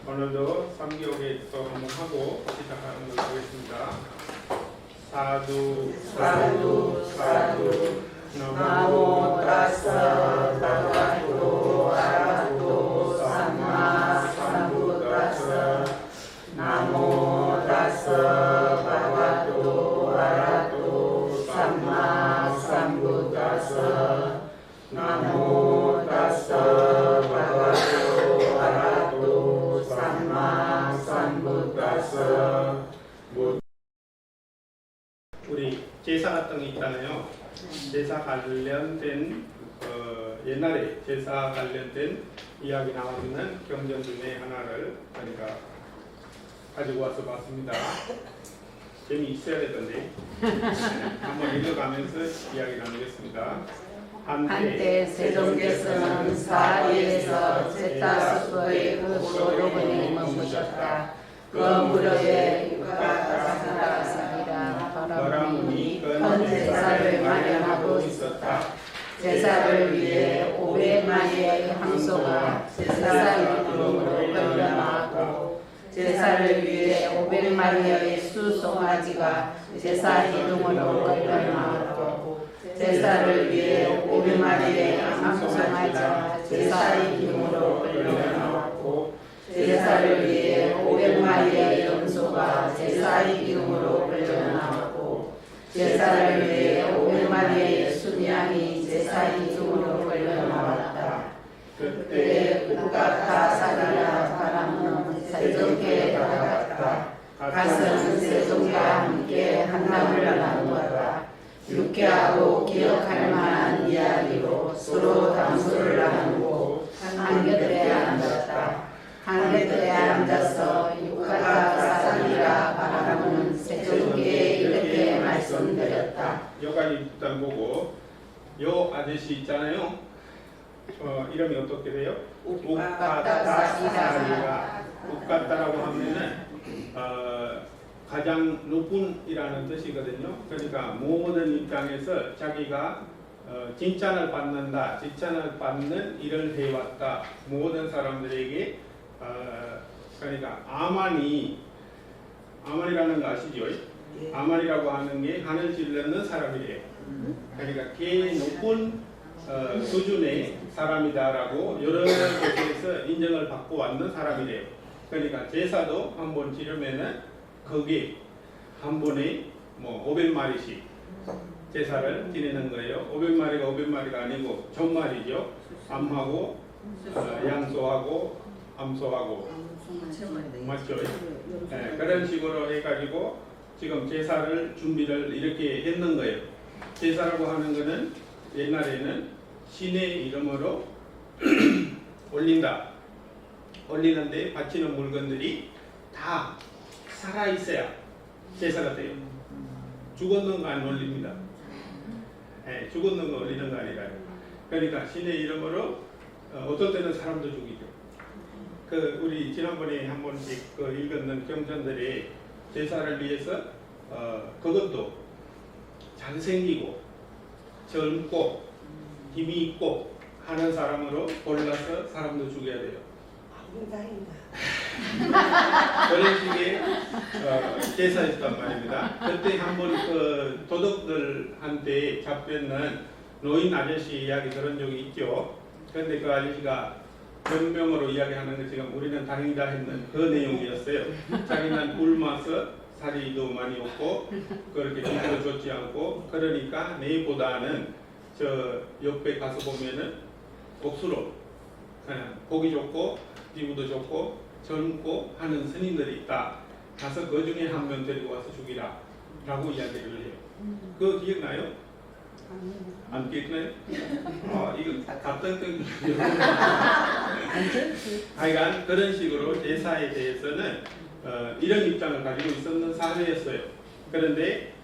오늘도 3기역에 또 한번 하고 시작하는 걸로 하겠습니다. 사두 사두 사두 나모 따스사 바가토 아라토 삼마 삼부다사 나모 따스사 바가토 아라토 삼마 삼부다사 나모 따스사 바가토 아라토 삼마 삼부다사. 우리 제사 같은 게 있잖아요. 제사 관련된 옛날에 제사 관련된 이야기 나오는 경전 중에 하나를 저희가 가지고 와서 봤습니다. 재미있어야 되던데 한번 읽어가면서 이야기 나누겠습니다. 한때 세종께서는 사리에서 제타수도의 무로로군에 머무셨다. 그 무렵에 유가사라사리라 바라문이 큰 제사를 마련하고 있었다. 제사를 위해 500마리의 황소가 제사 이름으로 걸려 나왔고 제사를 위해 500마리의 수송아지가 제사 이름으로 걸려 나왔고 제사를 위해 500마리의 암송아지가 제사 이름으로 걸려 나왔고 제사를 위해 500마리의 염소가 제사 이름으로 걸려 나왔고 제사를 위해 500마리의 순양이 제사 이름으로 걸려 나왔다. 그때 우가타사리라 바람은 세종께 다가갔다. 가서는 세종과 함께 한담을 나누었다. 유쾌하고 기억할 만한 이야기로 서로 담소를 나누고 한 곁에 앉았다. 한 곁에 앉아서 유가타사리라 바람은 세종께 이렇게 말씀드렸다. 여기까지 일단 보고 요 아저씨 있잖아요. 이름이 어떻게 돼요? 우가타사리라. 우가타라고 하면은 가장 높은이라는 뜻이거든요. 그러니까 모든 입장에서 자기가 칭찬을 받는다, 칭찬을 받는 일을 해왔다. 모든 사람들에게 그러니까 아만이라는 거 아시죠? 아만이라고 하는 게 하늘 질르는 사람이래요. 그러니까 꽤 높은 수준의 사람이다라고 여러 곳에서 인정을 받고 왔는 사람이래요. 그러니까 제사도 한 번 지르면은 거기에 한 번에 뭐 500마리씩 제사를 지내는 거예요. 500마리가 500마리가 아니고 1000마리죠. 암하고 양소하고 암소하고 맞죠? 네, 그런 식으로 해가지고 지금 제사를 준비를 이렇게 했는 거예요. 제사라고 하는 거는 옛날에는 신의 이름으로 올리는데 바치는 물건들이 다 살아있어야 제사가 돼요. 죽었는 거 안 올립니다. 네, 죽었는 거 올리는 거 아니라. 그러니까 신의 이름으로 어떤 때는 사람도 죽이죠. 우리 지난번에 한 번씩 읽었는 경전들이 제사를 위해서 그것도 잘생기고 젊고 힘이 있고 하는 사람으로 골라서 사람도 죽여야 돼요. 그런 식의 제사였단 말입니다. 그때 한번 도둑들한테 잡혔는 노인 아저씨 이야기 들은 적이 있죠. 그런데 그 아저씨가 변명으로 이야기하는 것 지금 우리는 다행이다 했는 그 내용이었어요. 자기는 굶어서 살이도 많이 없고 그렇게 기도 좋지 않고 그러니까 내보다는 저 옆에 가서 보면은 억수로 그냥 보기 좋고 피부도 좋고 젊고 하는 스님들이 있다. 가서 그 중에 한 명 데리고 와서 죽이라 라고 이야기를 해요. 그거 기억나요? 안 기억나요? 이거 같은 경우죠. 하여간 그런 식으로 제사에 대해서는 이런 입장을 가지고 있었는 사회였어요. 그런데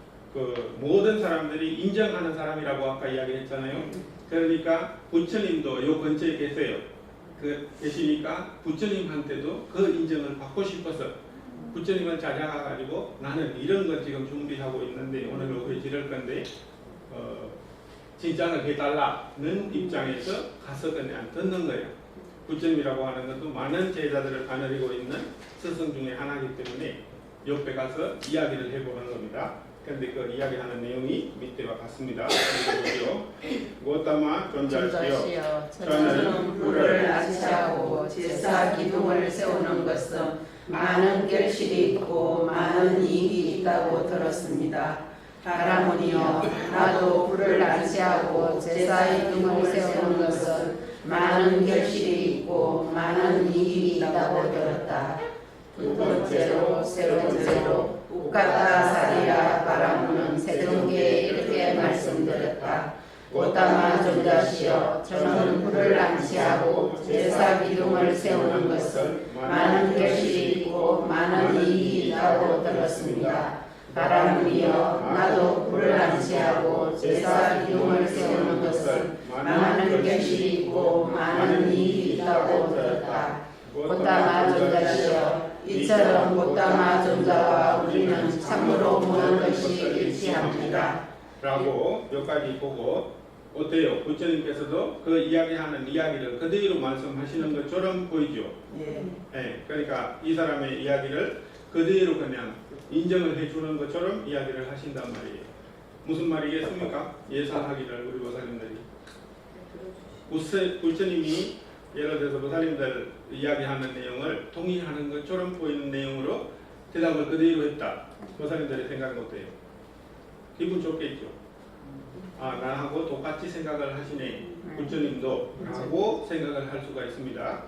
모든 사람들이 인정하는 사람이라고 아까 이야기했잖아요. 그러니까 부처님도 요 근처에 계세요. 계시니까 부처님한테도 그 인정을 받고 싶어서 부처님을 찾아가가지고 나는 이런 걸 지금 준비하고 있는데 오늘 오후에 지를 건데 칭찬을 해달라는 입장에서 가서 그냥 듣는 거예요. 부처님이라고 하는 것도 많은 제자들을 거느리고 있는 스승 중에 하나이기 때문에 옆에 가서 이야기를 해보는 겁니다. 그런데 그 이야기하는 내용이 밑에와 같습니다. 보시죠. 고타마 존자시여, 저는 불을 납치하고 제사 기둥을 세우는 것은 많은 결실이 있고 많은 이익이 있다고 들었습니다. 바라무니여, 나도 불을 납치하고 제사 기둥을 세우는 것은 많은 결실이 있고 많은 이익이 있다고 들었다. 두 번째로 세 번째로 우까타 사리라 바라무는 세종계에 이렇게 말씀드렸다. 고타마 존자시여, 저는 불을 납치하고 제사 기둥을 세우는 것은 많은 결실이 있고 많은 이익이 있다고 들었습니다. 바라무니여, 나도 불을 납치하고 제사 기둥을 세우는 것은 많은 결실이 있고 많은 이익이 있다고 들었다. 고타마 존자시여, 이처럼 고타마 존자와 우리는 참으로 모든 것이 일치합니다. 라고 여기까지 보고 어때요? 부처님께서도 그 이야기하는 이야기를 그대로 말씀하시는 것처럼 보이죠? 네, 그러니까 이 사람의 이야기를 그대로 그냥 인정을 해주는 것처럼 이야기를 하신단 말이에요. 무슨 말이겠습니까? 예상하기를 우리 보살님들이. 부처님이 예를 들어서 보살님들 이야기하는 내용을 동의하는 것처럼 보이는 내용으로 대답을 그대로 했다. 보살님들의 생각은 어때요? 기분 좋겠죠? 아, 나하고 똑같이 생각을 하시네. 부처님도 라고 생각을 할 수가 있습니다.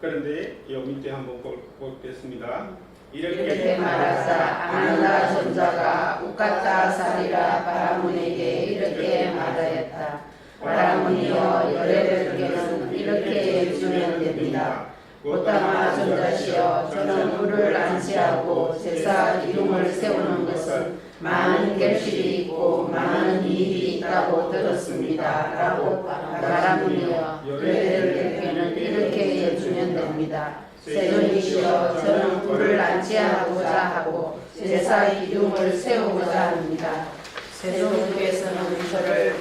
그런데 이 밑에 한번 보겠습니다. 이렇게 말하사 아난다 존자가 우까타 사리라 바라문에게 이렇게 말하였다. 바라무니여, 열애들께는 이렇게 해주면 됩니다. 고타마 존자시여, 저는 불을 납치하고 제사 기둥을 세우는 것은 많은 결실이 있고 많은 이익이 있다고 들었습니다. 라고 바라무니여, 열애들께는 이렇게 해주면 됩니다. 세존이시여, 저는 불을 납치하고자 하고 제사 기둥을 세우고자 합니다. 세존께서는 저를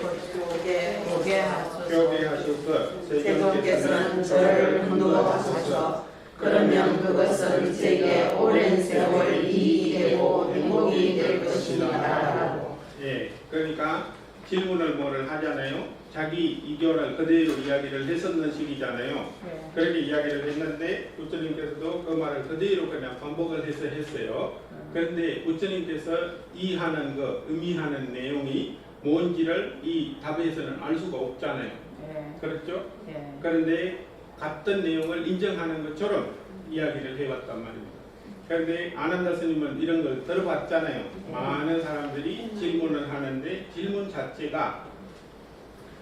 보게 하소서. 세존께서는 저를 hun도하소서. 그러면 그것은 제게 오랜 세월 이익이 되고 행복이 될 것이니라. 예, 그러니까 질문을 뭐를 하잖아요. 자기 이견을 그대로 이야기를 했었는 식이잖아요. 그렇게 이야기를 했는데 부처님께서도 그 말을 그대로 그냥 반복을 해서 했어요. 그런데 부처님께서 이하는 것, 의미하는 내용이 뭔지를 이 답에서는 알 수가 없잖아요. 그렇죠? 그런데 같은 내용을 인정하는 것처럼 이야기를 해왔단 말입니다. 그런데 아난다 스님은 이런 걸 들어봤잖아요. 많은 사람들이 질문을 하는데 질문 자체가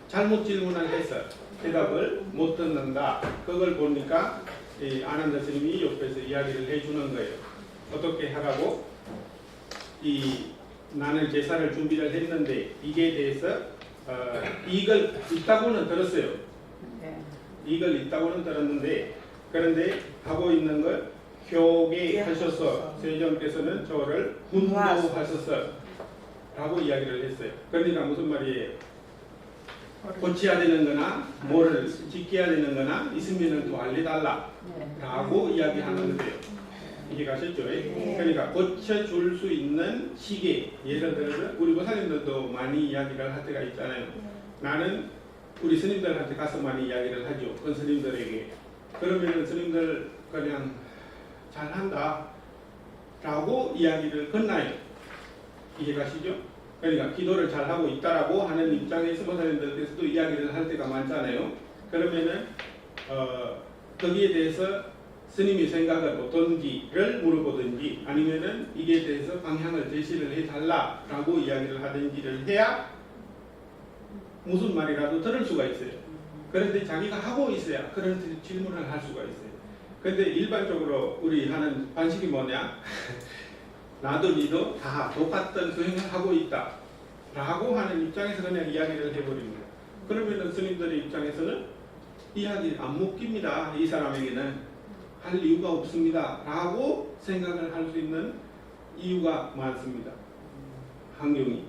잘못 질문을 해서 대답을 못 듣는다. 그걸 보니까 이 아난다 스님이 옆에서 이야기를 해주는 거예요. 어떻게 하라고? 나는 제사를 준비를 했는데 이게 대해서 이익을 있다고는 들었어요. 이익을 있다고는 들었는데 그런데 하고 있는 걸 효게 하셔서 세존께서는 저를 훈도하셔서 라고 이야기를 했어요. 그러니까 무슨 말이에요? 고쳐야 되는 거나 뭐를 지켜야 되는 거나 있으면 또 알려달라 라고 이야기하는 거예요. 이해 가셨죠? 그러니까 고쳐줄 수 있는 시계, 예를 들어서 우리 보살님들도 많이 이야기를 할 때가 있잖아요. 나는 우리 스님들한테 가서 많이 이야기를 하죠. 그 스님들에게. 그러면 스님들 그냥 잘한다 라고 이야기를 건나요. 이해 가시죠? 그러니까 기도를 잘하고 있다라고 하는 입장에서 보살님들께서도 이야기를 할 때가 많잖아요. 그러면은 거기에 대해서 스님이 생각을 어떤지를 물어보든지 아니면은 이게 대해서 방향을 제시를 해달라라고 이야기를 하든지를 해야 무슨 말이라도 들을 수가 있어요. 그런데 자기가 하고 있어야 그런 질문을 할 수가 있어요. 근데 일반적으로 우리 하는 반식이 뭐냐? 나도 니도 다 똑같은 수행을 하고 있다 라고 하는 입장에서 그냥 이야기를 해버립니다. 그러면 스님들의 입장에서는 이야기 안 먹힙니다. 이 사람에게는 할 이유가 없습니다 라고 생각을 할 수 있는 이유가 많습니다. 환경이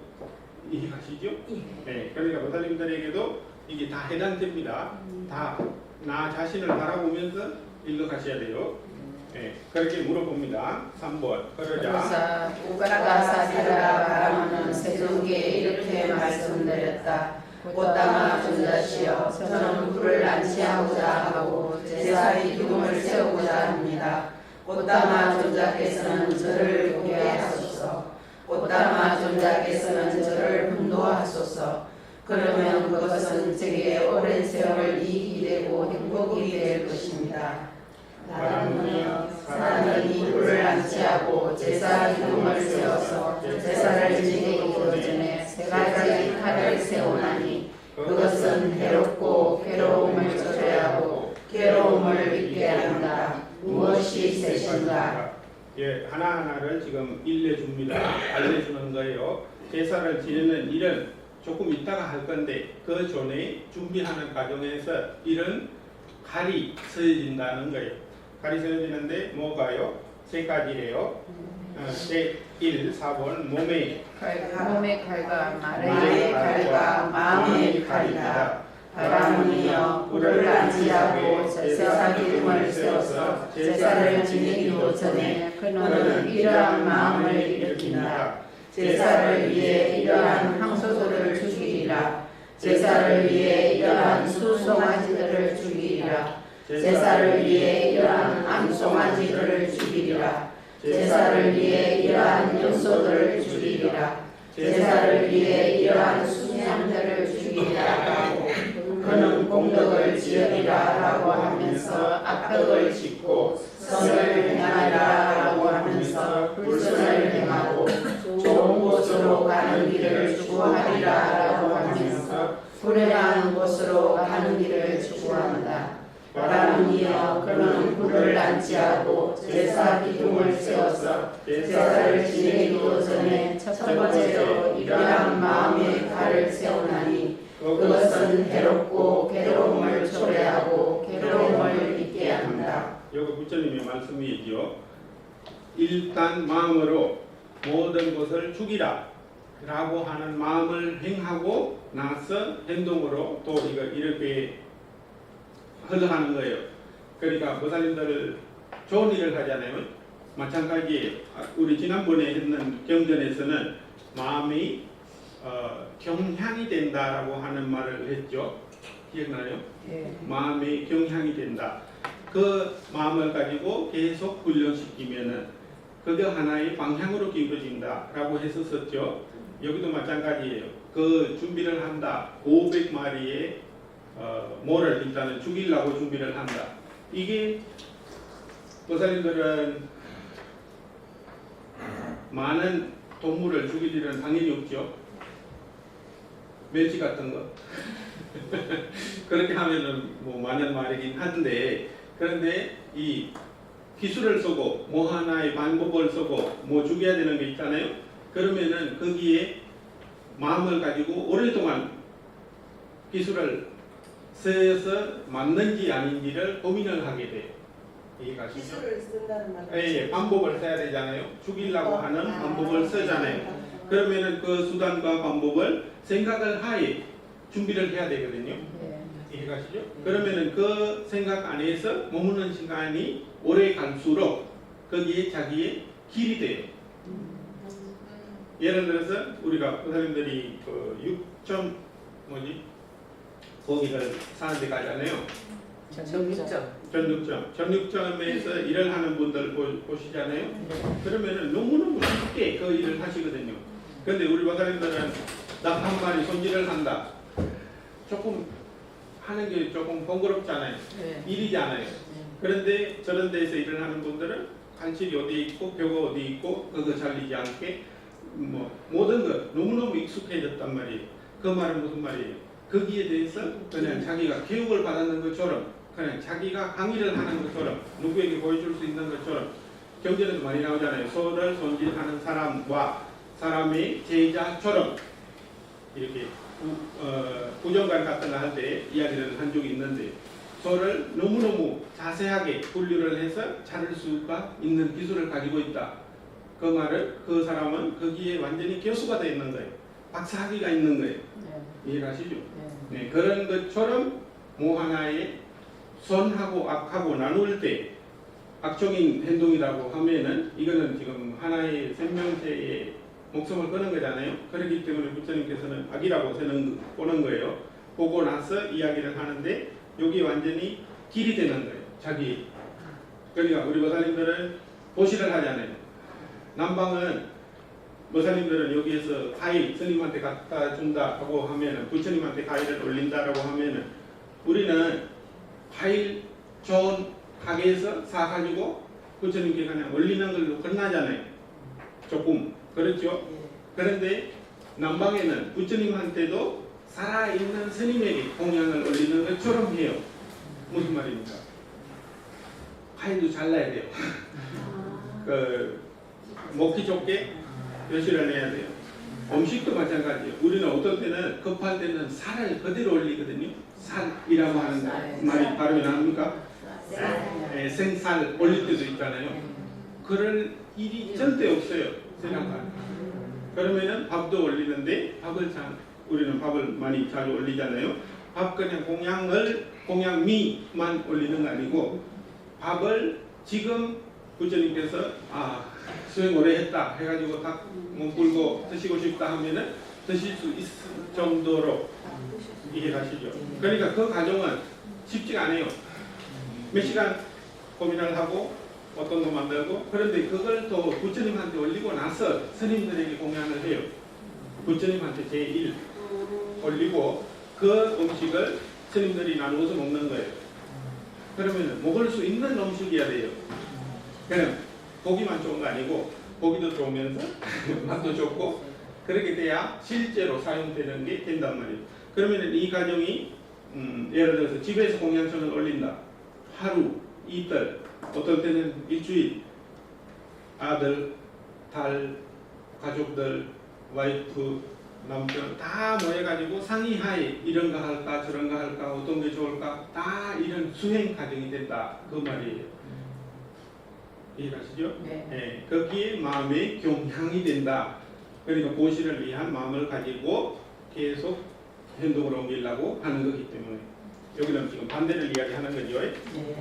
이해가시죠? 네, 그러니까 보살님들에게도 이게 다 해당됩니다. 다 나 자신을 바라보면서 읽어가셔야 돼요. 그렇게 물어봅니다. 3번. 그러자 우가다사리라 바라무는 세종께 이렇게 말씀드렸다. 꽃다마 존자시여, 저는 불을 안치하고자 하고 제사 기둥을 세우고자 합니다. 꽃다마 존자께서는 저를 보게 하소서. 꽃다마 존자께서는 저를 분도하소서. 그러면 그것은 제게 오랜 세월 이익이 되고 행복이 될 것입니다. 바라무니여, 사람이 불을 안치하고 제사 기둥을 세워서 제사를 지내기 전에 세 가지 칼을 세우나니 그것은 해롭고 괴로움을 초래하고 괴로움을 잊게 한다. 무엇이 셋인가? 하나하나를 지금 일러줍니다. 알려주는 거예요. 제사를 지내는 일은 조금 이따가 할 건데 그 전에 준비하는 과정에서 이런 칼이 쓰여진다는 거예요. 칼이 쓰여지는데 뭐가요? 세 가지래요. 1, 4번 몸의 칼과 말의 칼과 마음의 칼이다. 바라무니여, 불을 안치하고 제사 기둥을 세워서 제사를 지내기도 전에 그는 이러한 마음을 일으킨다. 제사를 위해 이러한 항소들을 죽이리라. 제사를 위해 이러한 수송아지들을 죽이리라. 제사를 위해 이러한 암송아지들을 죽이리라. 제사를 위해 이러한 염소들을 죽이리라. 제사를 위해 이러한 순양들을 죽이리라고 그는 공덕을 지으리라라고 하면서 악덕을 짓고 선을 행하리라라고 하면서 불선을 행하고 좋은 곳으로 가는 길을 추구하리라라고 하면서 불행한 곳으로 가는 길을 추구한다. 바라무니여, 그는 불을 안치하고 제사 기둥을 세워서 제사를 지내기도 전에 첫 번째로 이러한 마음의 칼을 세우나니 그것은 해롭고 괴로움을 초래하고 괴로움을 잊게 한다. 여기 부처님의 말씀이죠. 일단 마음으로 모든 것을 죽이라 라고 하는 마음을 행하고 나서 행동으로 또 이렇게 흘러가는 거예요. 그러니까 보살님들 좋은 일을 하잖아요. 마찬가지예요. 우리 지난번에 했는 경전에서는 마음이 경향이 된다라고 하는 말을 했죠. 기억나요? 네. 마음이 경향이 된다. 그 마음을 가지고 계속 훈련시키면은 그게 하나의 방향으로 기울어진다라고 했었죠. 여기도 마찬가지예요. 그 준비를 한다. 500마리의 모를 일단은 죽이려고 준비를 한다. 이게 보살님들은 많은 동물을 죽일 일은 당연히 없죠. 멸치 같은 거 그렇게 하면은 뭐 많은 말이긴 한데, 그런데 이 기술을 쓰고 뭐 하나의 방법을 쓰고 뭐 죽여야 되는 게 있잖아요. 그러면은 거기에 마음을 가지고 오랫동안 기술을 써서 맞는지 아닌지를 고민을 하게 돼요. 이해가시죠? 기술을 쓴다는 말은 예, 방법을 써야 되잖아요. 죽이려고 하는 방법을 쓰잖아요. 그러면은 그 수단과 방법을 생각을 하에 준비를 해야 되거든요. 이해가시죠? 그러면은 그 생각 안에서 머무는 시간이 오래 갈수록 거기에 자기의 길이 돼요. 예를 들어서 우리가 선생님들이 그 6점 거기를 사는 데 가잖아요. 전육점에서 일을 하는 분들 보시잖아요. 그러면은 너무너무 쉽게 그 일을 하시거든요. 근데 우리 박사님들은 닭 한 마리 손질을 한다. 조금 하는 게 조금 번거롭잖아요. 일이잖아요. 그런데 저런 데서 일을 하는 분들은 관실이 어디 있고 벽이 어디 있고 그거 잘리지 않게 뭐 모든 것 너무너무 익숙해졌단 말이에요. 그 말은 무슨 말이에요? 거기에 대해서 그냥 자기가 교육을 받았는 것처럼, 그냥 자기가 강의를 하는 것처럼, 누구에게 보여줄 수 있는 것처럼, 경전에도 많이 나오잖아요. 소를 손질하는 사람과 사람의 제자처럼 이렇게 부정관 같은 거 할 때 이야기를 한 적이 있는데, 소를 너무너무 자세하게 분류를 해서 자를 수가 있는 기술을 가지고 있다. 그 말은 그 사람은 거기에 완전히 교수가 되어 있는 거예요. 박사학위가 있는 거예요. 이해가시죠? 네, 그런 것처럼 뭐 하나의 선하고 악하고 나눌 때 악적인 행동이라고 하면은 이거는 지금 하나의 생명체의 목숨을 끊은 거잖아요. 그렇기 때문에 부처님께서는 악이라고 보는 거예요. 보고 나서 이야기를 하는데 여기 완전히 길이 되는 거예요. 자기. 그러니까 우리 보살님들은 보시를 하잖아요. 남방은 보살님들은 여기에서 과일 스님한테 갖다 준다 하고 하면은 부처님한테 과일을 올린다라고 하면은 우리는 과일 좋은 가게에서 사가지고 부처님께 그냥 올리는 걸로 끝나잖아요. 조금 그렇죠. 그런데 남방에는 부처님한테도 살아있는 스님에게 공양을 올리는 것처럼 해요. 무슨 말입니까? 과일도 잘라야 돼요. 먹기 좋게 표시를 내야 돼요. 음식도 마찬가지예요. 우리는 어떤 때는 급할 때는 살을 그대로 올리거든요. 살이라고 하는 말이 발음이 나옵니까? 생살 올릴 때도 있잖아요. 그럴 일이 절대 없어요. 생각하면. 그러면은 밥도 올리는데 우리는 밥을 많이 자주 올리잖아요. 밥 그냥 공양미만 올리는 거 아니고 밥을 지금 부처님께서 수행 오래 했다 해가지고 딱 몸풀고 드시고 싶다 하면은 드실 수 있을 정도로 이해하시죠. 그러니까 그 과정은 쉽지가 않아요. 몇 시간 고민을 하고 어떤 거 만들고 그런데 그걸 또 부처님한테 올리고 나서 스님들에게 공양을 해요. 부처님한테 제1 올리고 그 음식을 스님들이 나누어서 먹는 거예요. 그러면 먹을 수 있는 음식이어야 돼요. 그냥 고기만 좋은 거 아니고 고기도 좋으면서 맛도 좋고 그렇게 돼야 실제로 사용되는 게 된단 말이에요. 그러면 이 과정이 예를 들어서 집에서 공양천을 올린다. 하루, 이틀, 어떤 때는 일주일 아들, 딸, 가족들, 와이프, 남편 다 모여가지고 상의하에 이런 거 할까 저런 거 할까 어떤 게 좋을까 다 이런 수행 과정이 된다. 그 말이에요. 이해가시죠? 네. 거기에 마음의 경향이 된다. 그러니까 보시를 위한 마음을 가지고 계속 행동을 옮기려고 하는 거기 때문에 여기는 지금 반대를 이야기하는 거죠.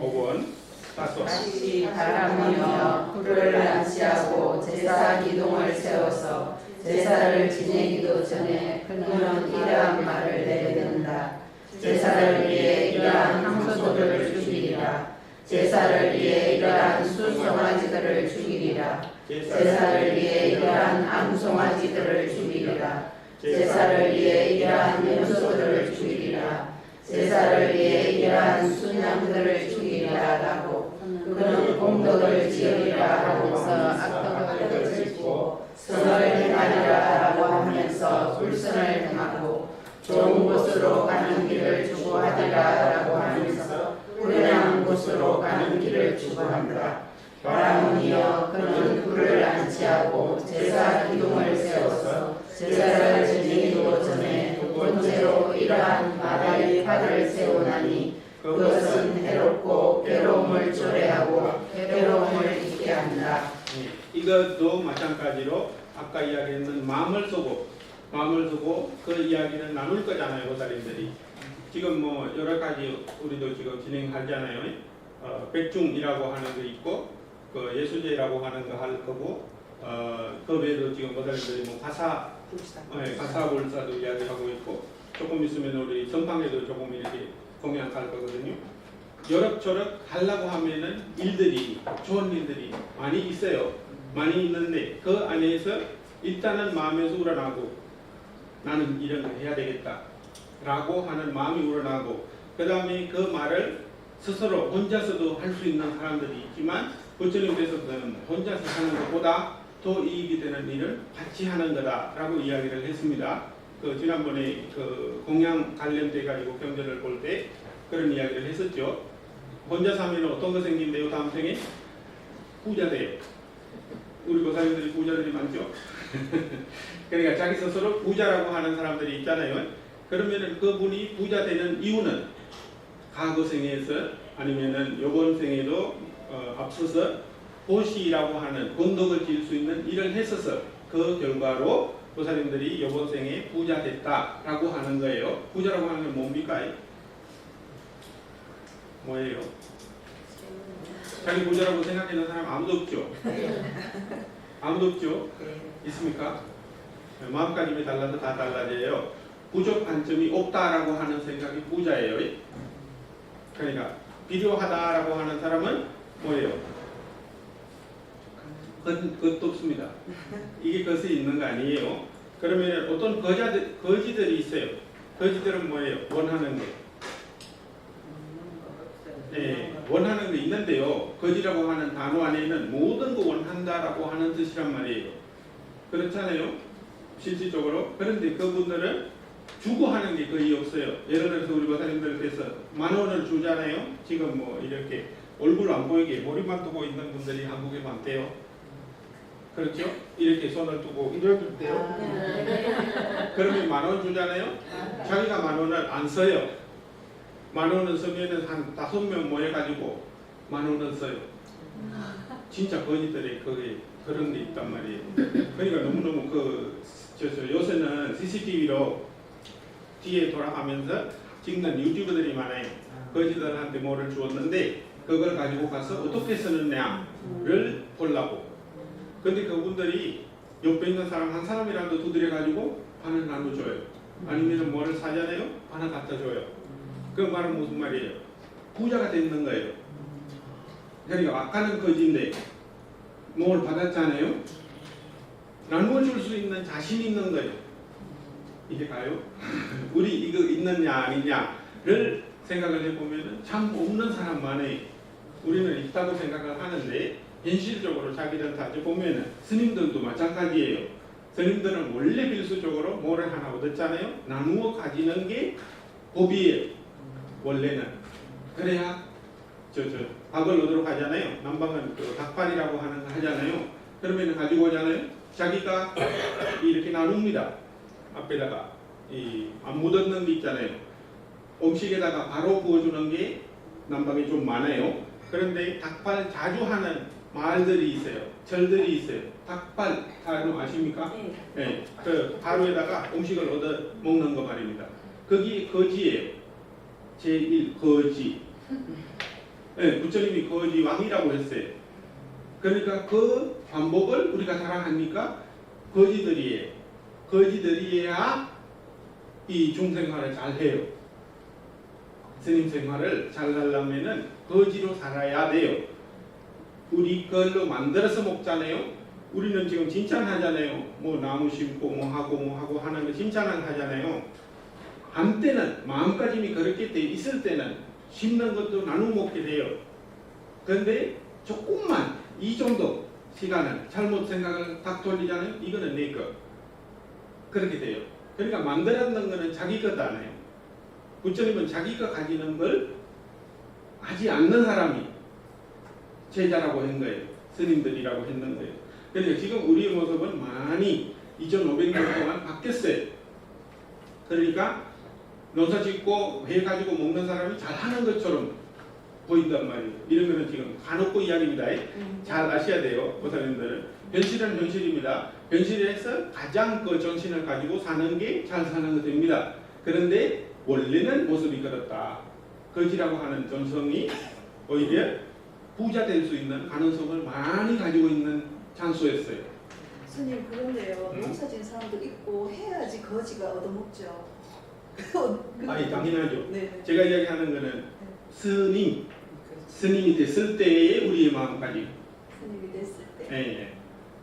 5번 다시 바람이며 불을 안치하고 제사 기둥을 세워서 제사를 지내기도 전에 그는 이러한 말을 내뱉는다. 제사를 위해 이러한 항소들을 죽이리라. 제사를 위해 이러한 수송아지들을 죽이리라. 제사를 위해 이러한 암송아지들을 죽이리라. 제사를 위해 이러한 염소들을 죽이리라. 제사를 위해 이러한 순양들을 죽이리라라고 그는 공덕을 지으리라 하면서 악덕을 짓고 선을 행하리라라고 하면서 불선을 행하고 좋은 곳으로 가는 길을 추구하리라라고 하면서 불행한 곳으로 가는 길을 추구한다. 바람이여 그는 불을 안치하고 제사 기둥을 세워서 제사를 지내기도 전에 두 번째로 이러한 말의 팔을 세우나니 그것은 해롭고 괴로움을 초래하고 괴로움을 잊게 한다. 이것도 마찬가지로 아까 이야기했는 마음을 쓰고 그 이야기를 나눌 거잖아요. 보살님들이 지금 뭐 여러 가지 우리도 지금 진행하잖아요. 백중이라고 하는 거 있고 그 예수제라고 하는 거 할 거고 그 외에도 지금 보살님들이 뭐 가사불사도 이야기하고 있고 조금 있으면 우리 선방에도 조금 이렇게 공양할 거거든요. 요렇저렇 하려고 하면은 좋은 일들이 많이 있어요. 많이 있는데 그 안에서 일단은 마음에서 우러나고 나는 이런 거 해야 되겠다 라고 하는 마음이 우러나고 그 다음에 그 말을 스스로 혼자서도 할 수 있는 사람들이 있지만 부처님께서는 혼자서 하는 것보다 더 이익이 되는 일을 같이 하는 거다 라고 이야기를 했습니다. 지난번에 공양 관련돼 가지고 경전을 볼 때 그런 이야기를 했었죠. 혼자서 하면 어떤 거 생긴대요? 다음 생에 부자 돼요. 우리 보살님들이 부자들이 많죠. 그러니까 자기 스스로 부자라고 하는 사람들이 있잖아요. 그러면은 그분이 부자 되는 이유는 과거 생에서 아니면은 이번 생에도 앞서서 보시라고 하는 본덕을 지을 수 있는 일을 했어서 그 결과로 보살님들이 이번 생에 부자 됐다라고 하는 거예요. 부자라고 하는 건 뭡니까? 뭐예요? 자기 부자라고 생각하는 사람 아무도 없죠? 아무도 없죠? 있습니까? 마음가짐이 달라서 다 달라져요. 부족 관점이 없다라고 하는 생각이 부자예요. 그러니까 필요하다라고 하는 사람은 뭐예요? 그것도 없습니다. 이게 것이 있는 거 아니에요. 그러면 어떤 거지들이 있어요. 거지들은 뭐예요? 원하는 거. 네, 원하는 거 있는데요. 거지라고 하는 단어 안에는 모든 거 원한다라고 하는 뜻이란 말이에요. 그렇잖아요. 실질적으로. 그런데 그분들은 주고 하는 게 거의 없어요. 예를 들어서 우리 목사님들께서 10,000원을 주잖아요. 지금 뭐 이렇게 얼굴 안 보이게 머리만 두고 있는 분들이 한국에 많대요. 그렇죠? 이렇게 손을 두고 이럴 때요. 그러면 10,000원 주잖아요. 자기가 10,000원을 안 써요. 10,000원을 쓰면은 한 5명 모여가지고 10,000원을 써요. 진짜 거지들이 거기 그런 게 있단 말이에요. 그러니까 너무너무 요새는 CCTV로 뒤에 돌아가면서 찍는 유튜버들이 많아요. 거지들한테 뭐를 주었는데 그걸 가지고 가서 어떻게 쓰느냐를 보려고. 근데 그분들이 옆에 있는 사람 한 사람이라도 두드려가지고 반을 나눠줘요. 아니면 뭐를 사잖아요. 하나 갖다 줘요. 그 말은 무슨 말이에요? 부자가 되는 거예요. 그러니까 아까는 거지인데 뭘 받았잖아요. 나누어 줄 수 있는 자신 있는 거예요. 이게 가요? 우리 이거 있느냐 아니냐를 생각을 해보면 참 없는 사람 많아요. 우리는 있다고 생각을 하는데 현실적으로 자기들한테 보면은 스님들도 마찬가지예요. 스님들은 원래 필수적으로 뭐를 하나 얻었잖아요. 나누어 가지는 게 법이에요. 원래는. 그래야 밥을 얻으러 가잖아요. 남방은 그 닭발이라고 하는 거 하잖아요. 그러면 가지고 오잖아요. 자기가 이렇게 나눕니다. 앞에다가 안 묻었는 게 있잖아요. 음식에다가 바로 부어주는 게 남방에 좀 많아요. 그런데 닭발 자주 하는 마을들이 있어요. 절들이 있어요. 닭발 다들 아십니까? 네. 그 바로에다가 음식을 얻어 먹는 거 말입니다. 거기 거지예요. 제1 거지. 네, 부처님이 거지 왕이라고 했어요. 그러니까 그 방법을 우리가 자랑합니까? 거지들이에요. 거지들이야 이 중생활을 잘 해요. 스님 생활을 잘 하려면은 거지로 살아야 돼요. 우리 걸로 만들어서 먹잖아요. 우리는 지금 칭찬하잖아요. 뭐 나무 심고 뭐 하고 하는 거 칭찬을 하잖아요. 한때는 마음가짐이 그렇게 돼 있을 때는 심는 것도 나눠 먹게 돼요. 그런데 조금만 이 정도 시간은 잘못 생각을 딱 돌리잖아요. 이거는 내 거. 그렇게 돼요. 그러니까 만들었는 거는 자기 것 안 해요. 부처님은 자기가 가지는 걸 하지 않는 사람이 제자라고 한 거예요. 스님들이라고 했는 거예요. 그러니까 지금 우리의 모습은 많이 2500년 동안 바뀌었어요. 그러니까 농사 짓고 회 가지고 먹는 사람이 잘하는 것처럼 보인단 말이에요. 이런 거는 지금 가놓고 이야기입니다. 잘 아셔야 돼요. 보살님들은. 현실은 현실입니다. 현실에서 가장 그 정신을 가지고 사는 게 잘 사는 것입니다. 그런데 원래는 모습이 그렇다. 거지라고 하는 정성이 오히려 부자 될 수 있는 가능성을 많이 가지고 있는 장소였어요. 스님 그런데요. 농사 지은 사람도 있고 해야지 거지가 얻어먹죠. 아니 당연하죠. 네. 제가 이야기하는 거는 스님이 됐을 때의 우리의 마음가짐. 스님이 됐을 때. 네.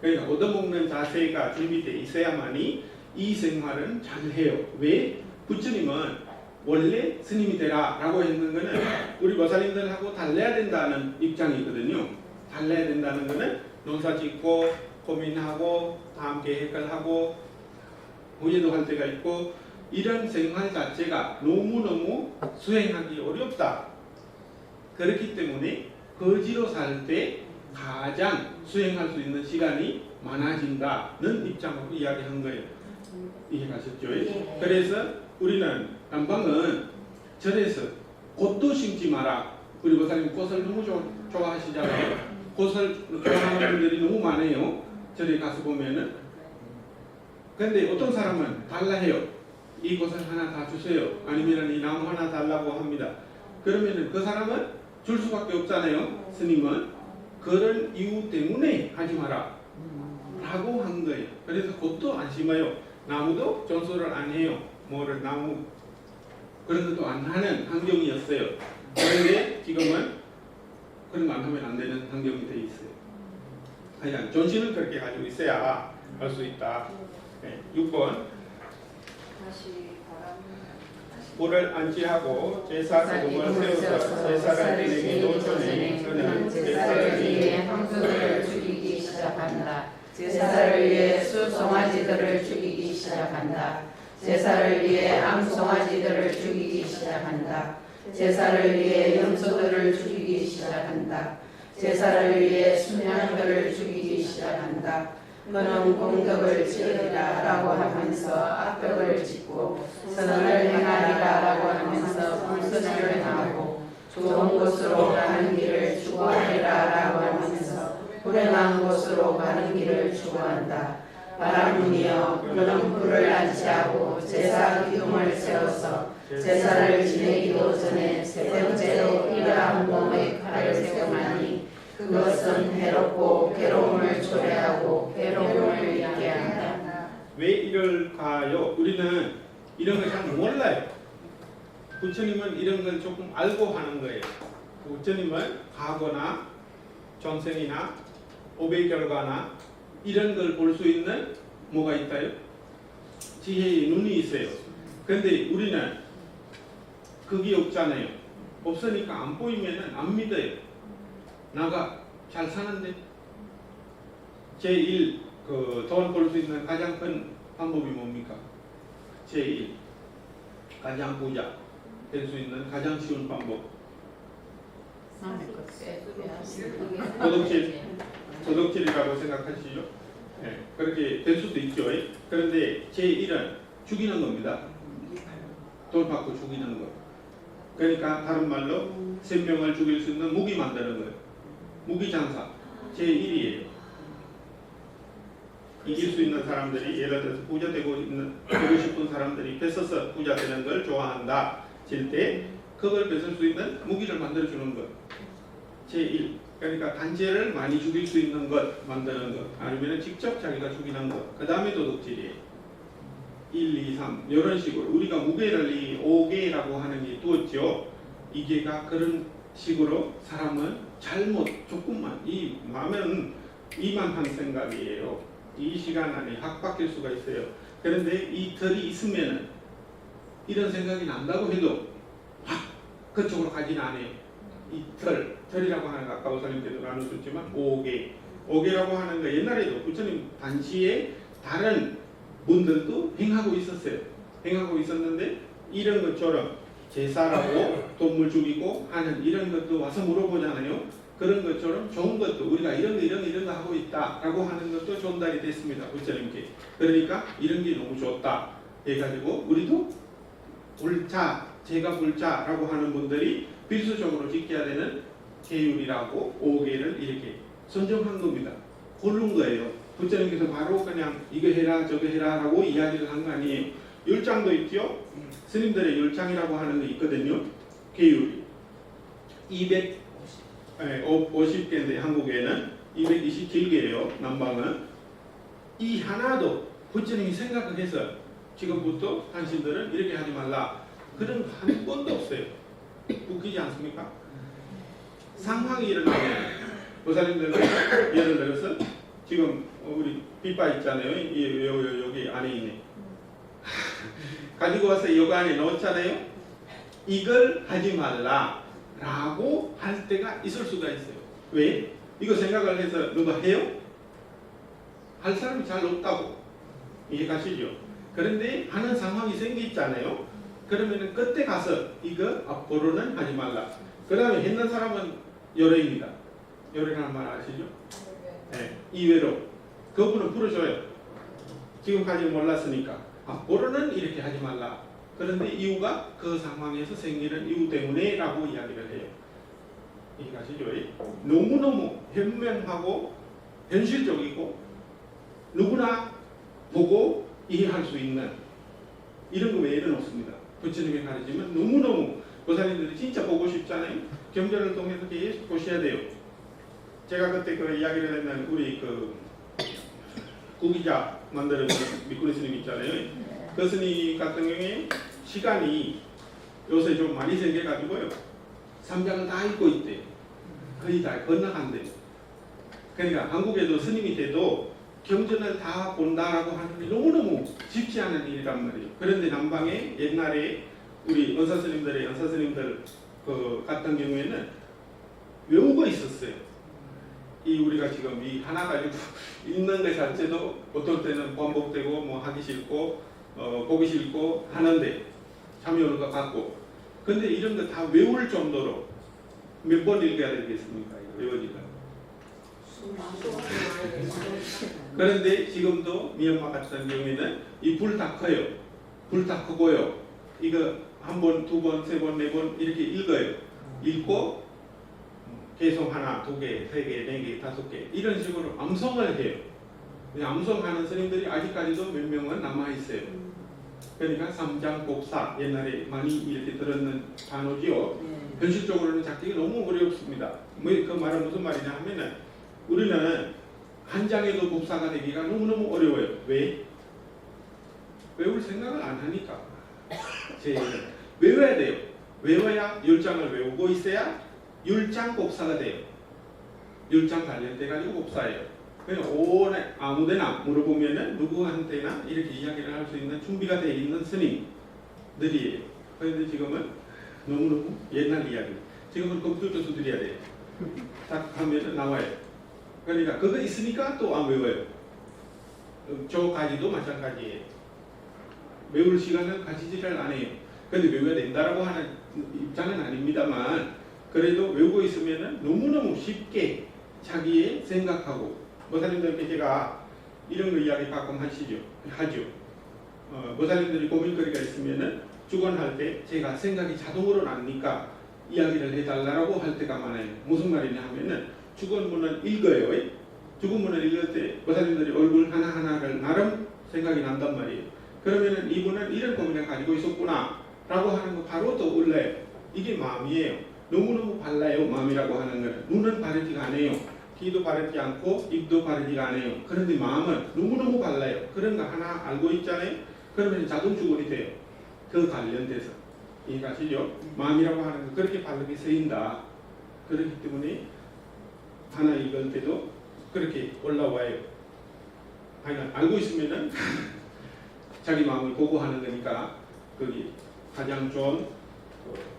그러니까 얻어먹는 자세가 준비되어 있어야만이 이 생활은 잘해요. 왜? 부처님은 원래 스님이 되라 라고 했는 거는 우리 보살님들하고 달라야 된다는 입장이거든요. 달라야 된다는 거는 농사 짓고 고민하고 다음 계획을 하고 후회도 할 때가 있고 이런 생활 자체가 너무너무 수행하기 어렵다. 그렇기 때문에 거지로 살 때 가장 수행할 수 있는 시간이 많아진다는 입장으로 이야기한 거예요. 이해가셨죠? 네. 그래서 우리는 남방은 절에서 꽃도 심지 마라. 우리 보살님 꽃을 너무 좋아하시잖아요. 꽃을 좋아하는 분들이 너무 많아요. 절에 가서 보면은. 근데 어떤 사람은 달라 해요. 이 꽃을 하나 다 주세요. 아니면 이 나무 하나 달라고 합니다. 그러면은 그 사람은 줄 수밖에 없잖아요. 스님은 그런 이유 때문에 하지 마라 라고 한 거예요. 그래서 그것도 안 심어요. 나무도 전소를 안 해요. 뭐를 나무 그런 것도 안 하는 환경이었어요. 그런데 지금은 그런 거 안 하면 안 되는 환경이 돼 있어요. 하여간 전신을 그렇게 가지고 있어야 할 수 있다. 네, 6번 다시 불을 안치하고 제사 기둥을 세워서 제사를 지내기도 전에 그는 제사를 위해 황소들을 죽이기 시작한다. 제사를 위해 수송아지들을 죽이기 시작한다. 제사를 위해 암송아지들을 죽이기 시작한다. 제사를 위해 염소들을 죽이기 시작한다. 제사를 위해 수명들을 죽이기 시작한다. 그는 공덕을 지으리라 라고 하면서 악덕을 짓고 선을 행하리라 라고 하면서 불순을 행하고 좋은 곳으로 가는 길을 추구하리라 라고 하면서 불행한 곳으로 가는 길을 추구한다. 바람이여 그는 불을 안치하고 제사 기둥을 세워서 제사를 지내기도 전에 세 번째로 이러한 몸의 칼을 세우나니 그것은 해롭고 괴로움을 초래하고 괴로움을 있게 한다. 왜 이럴까요? 우리는 이런 걸 잘 몰라요. 부처님은 이런 걸 조금 알고 하는 거예요. 부처님은 과거나 전생이나 오배 결과나 이런 걸 볼 수 있는 뭐가 있다요? 지혜의 눈이 있어요. 그런데 우리는 그게 없잖아요. 없으니까 안 보이면은 안 믿어요. 나가 잘 사는데 제1 돈 벌 수 있는 가장 큰 방법이 뭡니까? 제1 가장 부자 될 수 있는 가장 쉬운 방법 도덕질이라고 생각하시죠? 네, 그렇게 될 수도 있죠. 그런데 제1은 죽이는 겁니다. 돈 받고 죽이는 거. 그러니까 다른 말로 생명을 죽일 수 있는 무기 만드는 거예요. 무기 장사 제1이에요. 이길 수 있는 사람들이 예를 들어서 부자 되고 싶은 사람들이 뺏어서 부자 되는 걸 좋아한다 질 때 그걸 뺏을 수 있는 무기를 만들어 주는 것 제1. 그러니까 단체를 많이 죽일 수 있는 것 만드는 것 아니면 직접 자기가 죽이는 것. 그 다음에 도덕질이에요. 1, 2, 3 이런 식으로 우리가 무게를 이 5개라고 하는 게 두었죠. 이게가 그런 식으로 사람은 잘못 조금만 이 마음은 이만한 생각이에요. 이 시간 안에 확 바뀔 수가 있어요. 그런데 이 털이 있으면은 이런 생각이 난다고 해도 확 그쪽으로 가지는 않아요. 이 털이라고 하는 거 아까 오사님께도 나누셨지만 5개라고 하는 거 옛날에도 부처님 단시에 다른 분들도 행하고 있었어요. 행하고 있었는데 이런 것처럼 제사라고 동물 죽이고 하는 이런 것도 와서 물어보잖아요. 그런 것처럼 좋은 것도 우리가 이런 거 하고 있다라고 하는 것도 전달이 됐습니다. 부처님께. 그러니까 이런 게 너무 좋다 해가지고 우리도 제가 불자라고 하는 분들이 필수적으로 지켜야 되는 계율이라고 5개를 이렇게 선정한 겁니다. 고른 거예요. 부처님께서 바로 그냥 이거 해라 저거 해라 라고 이야기를 한 거 아니에요. 율장도 있죠. 스님들의 율장이라고 하는 게 있거든요. 계율이 250개인데 한국에는 227개예요. 남방은 이 하나도 부처님이 생각을 해서 지금부터 당신들은 이렇게 하지 말라 그런 거 한 번도 없어요. 웃기지 않습니까? 상황이 일어나면 보살님들은 예를 들어서 지금 우리 빗바 있잖아요. 여기 안에 있네. 가지고 와서 여기 안에 넣었잖아요. 이걸 하지 말라 라고 할 때가 있을 수가 있어요. 왜? 이거 생각을 해서 누가 해요? 할 사람이 잘 없다고 이해가시죠? 그런데 하는 상황이 생기잖아요. 그러면 그때 가서 이거 앞으로는 하지 말라. 그 다음에 했는 사람은 열애입니다. 열애라는 말 아시죠? 네, 이외로 그분은 풀어줘요. 지금까지 몰랐으니까 앞으로는 이렇게 하지 말라. 그런데 이유가 그 상황에서 생기는 이유 때문에 라고 이야기를 해요. 이해가시죠? 너무너무 현명하고 현실적이고 누구나 보고 이해할 수 있는 이런 거 외에는 없습니다. 부처님의 가르침은 너무너무 보살님들이 진짜 보고 싶잖아요. 경전을 통해서 계속 보셔야 돼요. 제가 그때 그 이야기를 했는 우리 그 구기자 만드는 미꾸리 스님 있잖아요. 그 스님 같은 경우에 시간이 요새 좀 많이 생겨가지고요. 3장을 다 읽고 있대. 거의 다 건너간대. 그러니까 한국에도 스님이 돼도 경전을 다 본다라고 하는 게 너무너무 쉽지 않은 일이란 말이에요. 그런데 남방에 옛날에 우리 연사스님들 그 같은 경우에는 외우고 있었어요. 이 우리가 지금 이 하나 가지고 읽는 것 자체도 어떨 때는 반복되고 뭐 하기 싫고 보기 싫고 하는데 잠이 오는 것 같고, 근데 이런 거 다 외울 정도로 몇 번 읽어야 되겠습니까? 이거 외워지가. 그런데 지금도 미얀마 같은 경우에는 이 불 다 커요. 불 다 크고요. 이거 한 번, 두 번, 세 번, 네 번 이렇게 읽어요. 읽고 계속 하나, 두 개, 세 개, 네 개, 다섯 개 이런 식으로 암송을 해요. 암송하는 스님들이 아직까지도 몇 명은 남아 있어요. 그러니까 삼장법사 옛날에 많이 이렇게 들었는 단어지요. 현실적으로는 잡기가 너무 어렵습니다. 그 말은 무슨 말이냐 하면은 우리는 한 장에도 법사가 되기가 너무너무 어려워요. 왜? 외울 생각을 안 하니까. 외워야 돼요. 외워야 10장을 외우고 있어야 10장 법사가 돼요. 10장 관련돼 가지고 법사예요. 그러니까 오래 아무데나 물어보면은 누구한테나 이렇게 이야기를 할 수 있는 준비가 되어 있는 스님들이에요. 그런데 지금은 너무너무 옛날 이야기. 지금은 컴퓨터 두드려야 돼요. 딱 하면은 나와요. 그러니까 그거 있으니까 또 안 외워요. 저까지도 마찬가지예요. 외울 시간을 가지지를 안 해요. 그런데 외워야 된다라고 하는 입장은 아닙니다만 그래도 외우고 있으면은 너무너무 쉽게 자기의 생각하고 모사님들께 제가 이런 거 이야기 가끔 하죠. 모사님들이 고민거리가 있으면은 주권할 때 제가 생각이 자동으로 나니까 이야기를 해달라고 할 때가 많아요. 무슨 말이냐 하면은 주권문을 읽어요. 주권문을 읽을 때 모사님들이 얼굴 하나하나를 나름 생각이 난단 말이에요. 그러면은 이분은 이런 고민을 가지고 있었구나 라고 하는 거 바로 떠올라요. 이게 마음이에요. 너무너무 발라요. 마음이라고 하는 거는. 눈은 바르지가 않아요. 귀도 바르지 않고 입도 바르지가 않아요. 그런데 마음은 너무너무 발라요. 그런 거 하나 알고 있잖아요. 그러면 자동 주권이 돼요. 그 관련돼서. 이해가시죠? 마음이라고 하는 거 그렇게 바르게 쓰인다. 그렇기 때문에 하나 읽을 때도 그렇게 올라와요. 하여간 알고 있으면은 자기 마음을 보고 하는 거니까 그게 가장 좋은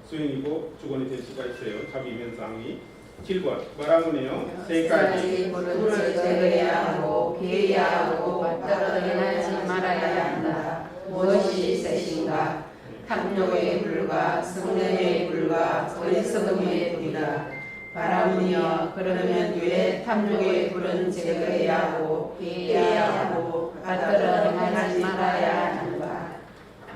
수행이고 주권이 될 수가 있어요. 자기 면상이. 7번 뭐라고 하네요? 세 가지 불을 제거해야 하고 피해야 하고 맞따라 행하지 말아야 한다. 무엇이 셋인가? 탐욕의 불과 성냄의 불과 어리석음의 불이다. 바라무니여, 그러면 왜 탐욕의 불은 제거해야 하고 피해야 하고 맞따라 행하지 말아야 하는가?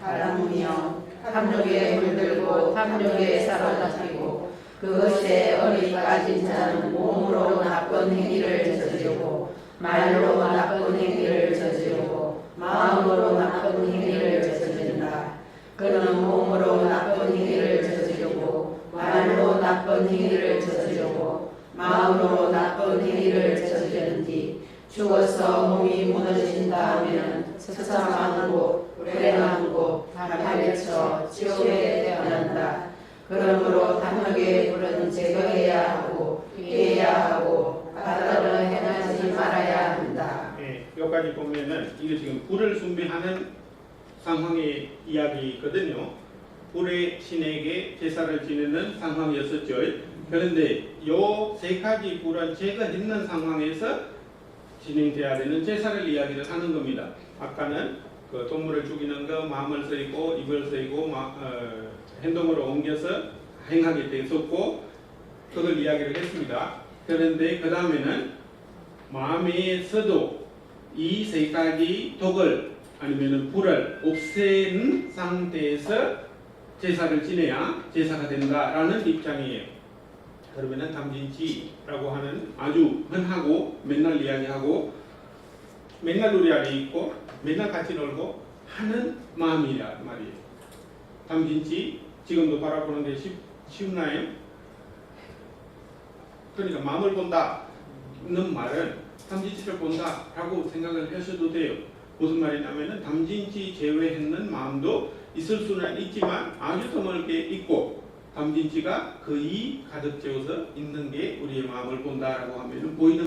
바라무니여, 탐욕에 물들고 탐욕에 사로잡히고 그것에 어리 빠진 자는 몸으로 나쁜 행위를 저지르고 말로 나쁜 행위를 저지르고 마음으로 나쁜 행위를 저지른다. 그는 몸으로 나쁜 행위를 저지르고 말로 나쁜 행위를 저지르고 마음으로 나쁜 행위를 저지른 뒤 죽어서 몸이 무너진다 하면 처참한 곳, 불행한 곳, 파멸쳐 지옥에 태어난다. 그러므로 탐욕의 불은 제거해야 하고 피해야 하고 바다로 행하지 말아야 한다. 네, 여기까지 보면은 이게 지금 불을 숭배하는 상황의 이야기거든요. 불의 신에게 제사를 지내는 상황이었었죠. 그런데 요 세 가지 불은 제거했는 상황에서 진행돼야 되는 제사를 이야기를 하는 겁니다. 아까는 그 동물을 죽이는 거, 마음을 쓰이고 입을 쓰이고 행동으로 옮겨서 행하게 되었고 그걸 이야기를 했습니다. 그런데 그 다음에는 마음에서도 이 세 가지 독을 아니면 불을 없애는 상태에서 제사를 지내야 제사가 된다라는 입장이에요. 그러면은 탐진치라고 하는 아주 흔하고 맨날 이야기하고 맨날 우리 안에 있고 맨날 같이 놀고 하는 마음이란 말이에요. 탐진치 지금도 바라보는 게 쉽나요? 그러니까 마음을 본다는 말은 담진치를 본다라고 생각을 하셔도 돼요. 무슨 말이냐면은 담진치 제외했는 마음도 있을 수는 있지만 아주 드물게 있고 담진치가 거의 가득 채워서 있는 게 우리의 마음을 본다라고 하면은 보이는